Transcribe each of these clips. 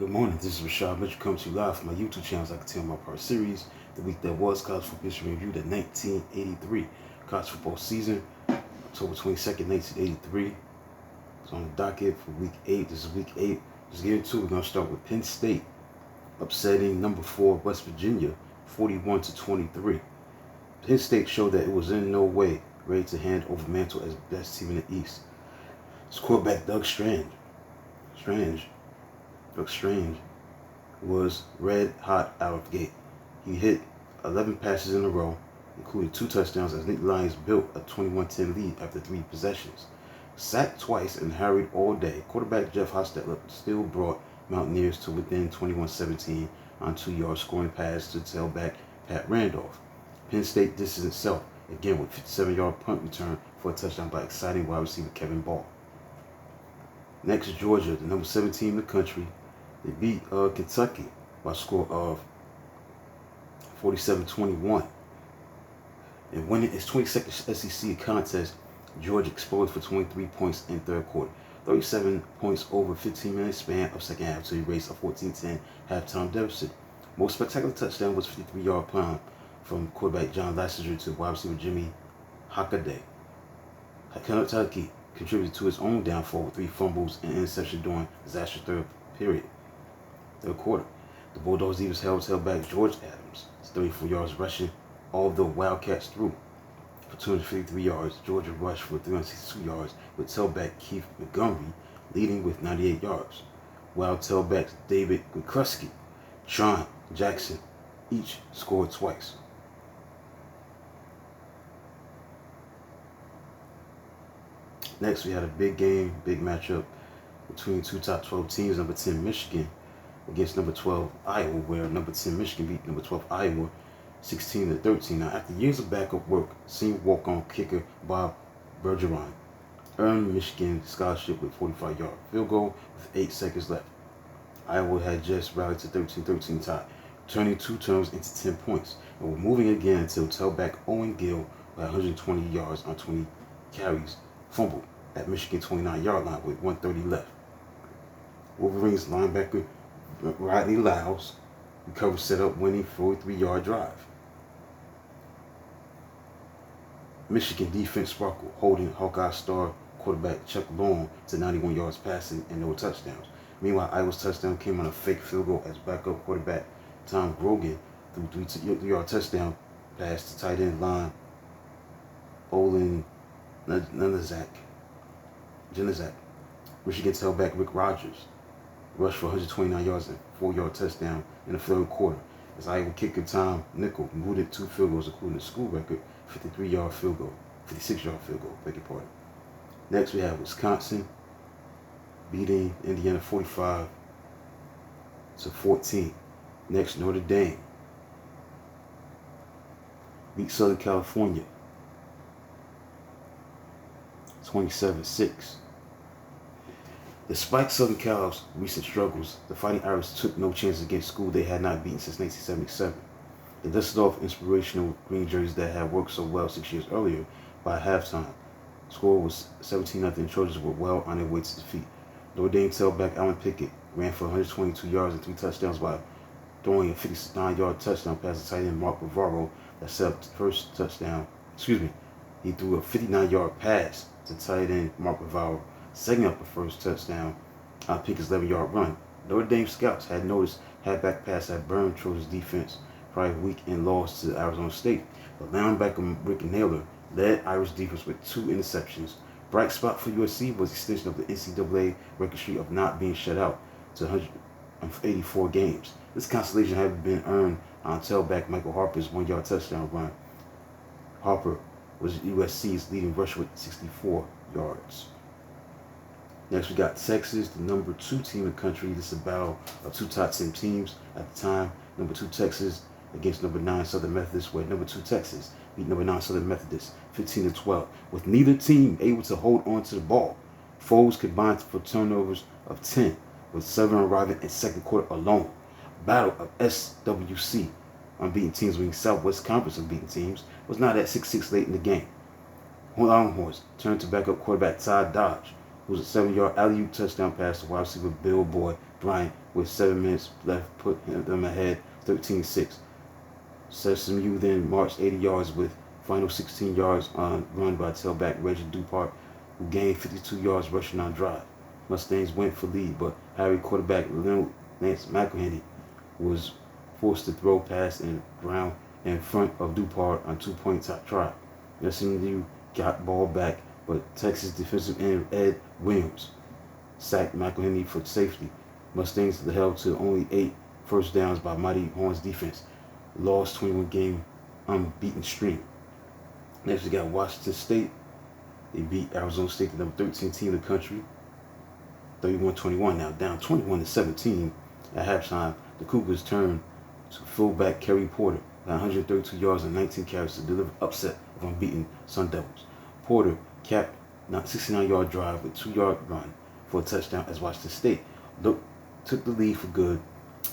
Good morning, this is Rashad Mitchell coming to you live from my YouTube channel as I continue my part series, The Week That Was College Football History Review, the 1983 college football season, October 22nd, 1983. It's on the docket for week 8. This is week 8. Let's get into it. We're going to start with Penn State upsetting number 4 West Virginia 41-23. Penn State showed that it was in no way ready to hand over mantle as best team in the East. Its quarterback Doug Strange was red hot out of the gate. He hit 11 passes in a row, including 2 touchdowns as Nittany Lions built a 21-10 lead after 3 possessions. Sacked twice and harried all day, quarterback Jeff Hostetler still brought Mountaineers to within 21-17 on 2-yard scoring pass to tailback Pat Randolph. Penn State distanced itself again with a 57-yard punt return for a touchdown by exciting wide receiver Kevin Ball. Next, Georgia, the number 7 team in the country. They beat Kentucky by a score of 47-21. And winning its 22nd SEC contest, Georgia exploded for 23 points in third quarter. 37 points over a 15-minute span of second half to erase a 14-10 halftime deficit. Most spectacular touchdown was a 53-yard punt from quarterback John Lassiter to wide receiver Jimmy Hockaday. Kentucky contributed to its own downfall with 3 fumbles and interception during disastrous third quarter. The Bulldogs even held back George Adams, 34 yards rushing, although Wildcats threw for 253 yards. Georgia rushed for 362 yards with tailback Keith Montgomery leading with 98 yards, while tailbacks David McCluskey, Sean Jackson each scored twice. Next, we had a big matchup between 2 top 12 teams, number 10 Michigan against number 12 Iowa, where number 10 Michigan beat number 12 Iowa 16-13. Now, after years of backup work, senior walk-on kicker Bob Bergeron earned Michigan scholarship with a 45-yard field goal with 8 seconds left. Iowa had just rallied to 13-13 tie, turning 2 turnovers into 10 points, and were moving again until tailback Owen Gill, by 120 yards on 20 carries, fumbled at Michigan 29-yard line with 1:30 left. Wolverines linebacker Rodney Lyles recovered, set up winning 43-yard drive. Michigan defense sparkled, holding Hawkeye star quarterback Chuck Long to 91 yards passing and no touchdowns. Meanwhile, Iowa's touchdown came on a fake field goal as backup quarterback Tom Grogan threw a 3-yard touchdown pass to tight end line Olin Januzak. Michigan tailback Rick Rogers rushed for 129 yards and 4-yard touchdown in the third quarter as Iowa kicker Tom Nickel booted 2 field goals, including the school record 56-yard field goal, beg your pardon. Next, we have Wisconsin beating Indiana 45-14. Next, Notre Dame beat Southern California 27-6. Despite Southern Cal's recent struggles, the Fighting Irish took no chances against school they had not beaten since 1977. They dusted off inspirational green jerseys that had worked so well 6 years earlier. By halftime, the score was 17-0. Trojans were well on their way to defeat. Notre Dame tailback Alan Pickett ran for 122 yards and 3 touchdowns by throwing a 59-yard touchdown pass to tight end Mark Bavaro that set up the first touchdown. He threw a 59-yard pass to tight end Mark Bavaro, setting up the first touchdown on Pickett's 11-yard run. Notre Dame scouts had noticed halfback pass that burned Trojans' defense prior week and lost to Arizona State. But linebacker Rick Naylor led Irish defense with 2 interceptions. Bright spot for USC was the extension of the NCAA record streak of not being shut out to 184 games. This consolation had been earned on tailback Michael Harper's 1-yard touchdown run. Harper was USC's leading rusher with 64 yards. Next, we got Texas, the number 2 team in the country. This is a battle of 2 top 10 teams at the time. Number 2 Texas against number 9 Southern Methodist, where number 2 Texas beat number 9 Southern Methodist 15-12, with neither team able to hold on to the ball. Foes combined for turnovers of 10, with 7 arriving in second quarter alone. Battle of SWC, unbeaten teams winning Southwest Conference unbeaten teams, was not at 6-6 late in the game. Longhorns turned to backup quarterback Todd Dodge, It was a 7-yard alley-oop touchdown pass to wide receiver Bill Boy Bryant with 7 minutes left, put them ahead 13-6. SMU then marched 80 yards with final 16 yards on run by tailback Reggie Dupart, who gained 52 yards rushing on drive. Mustangs went for lead, but Harry quarterback Lance McElhenney was forced to throw pass and ground in front of Dupart on 2-point try. SMU got ball back, but Texas defensive end Ed Williams sacked McElhenney for safety. Mustangs held to only 8 first downs by Mighty Horns defense. Lost 21-game unbeaten streak. Next we got Washington State. They beat Arizona State, the number 13 team in the country, 31-21. Now down 21-17 at halftime. The Cougars turned to fullback Kerry Porter, 132 yards and 19 carries to deliver upset of unbeaten Sun Devils. Porter capped a 69-yard drive with 2-yard run for a touchdown as Washington State took the lead for good.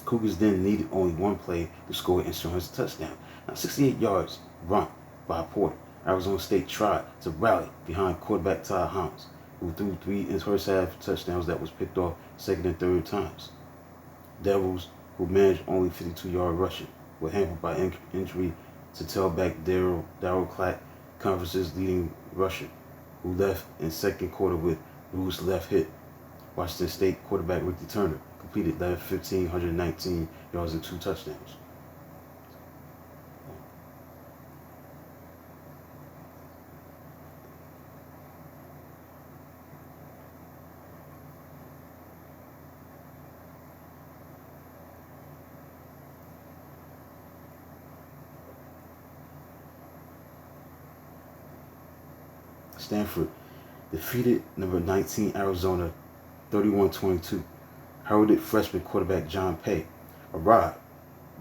Cougars then needed only one play to score an insurance touchdown. Now 68 yards run by Porter. Arizona State tried to rally behind quarterback Todd Helms, who threw 3 in his first half touchdowns that was picked off second and third times. Devils, who managed only 52-yard rushing, were hampered by injury to tailback Darryl Clack, conference's leading rusher, who left in second quarter with bruised left hip. Washington State quarterback Ricky Turner completed 15, 119 yards and 2 touchdowns. Stanford defeated number 19 Arizona 31-22. Heralded freshman quarterback John Pay arrived,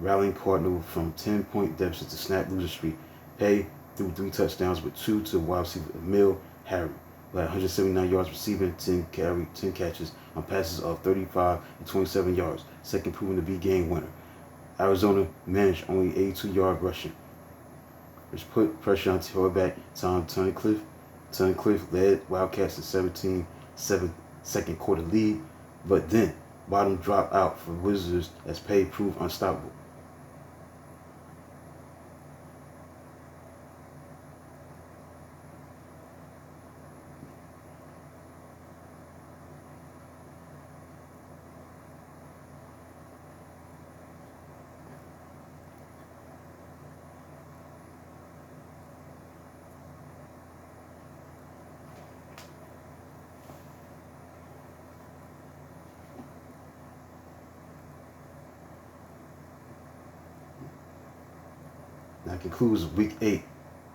rallying Cardinal from 10-point deficit to snap loser streak. Pay threw 3 touchdowns with 2 to wide receiver Emil Harry, who had 179 yards receiving, 10 catches on passes of 35 and 27 yards, second proving to be game winner. Arizona managed only 82-yard rushing, which put pressure on quarterback Tom Tunnicliffe. Tunnicliffe led Wildcats to 17-7 second quarter lead, but then bottom dropped out for Wizards as Pay proved unstoppable. That concludes week 8.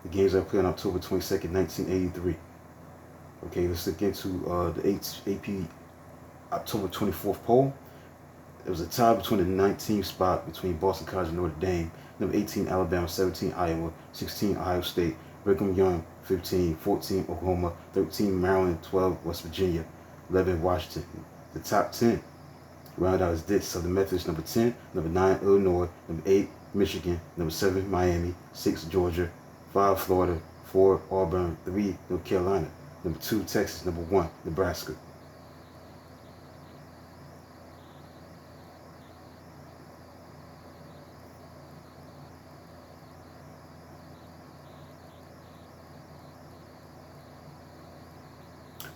The games that played on October 22nd, 1983. Okay, let's look into the AP October 24th poll. It was a tie between the 19th spot between Boston College and Notre Dame, number 18 Alabama, 17 Iowa, 16 Ohio State, Brigham Young, 15, 14 Oklahoma, 13 Maryland, 12 West Virginia, 11 Washington. The top 10 round out as this: Southern Methodist, number 10, number 9 Illinois, number 8 Michigan, number 7 Miami, 6 Georgia, 5 Florida, 4 Auburn, 3 North Carolina, number 2 Texas, number 1 Nebraska.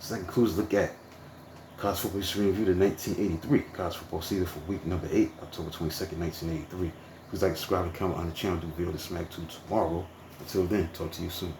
So that concludes look at College Football History Review, the 1983 College Football season for week number 8, October 22nd, 1983. Please like, subscribe, and comment on the channel. Do video to Smack 2 tomorrow. Until then, talk to you soon.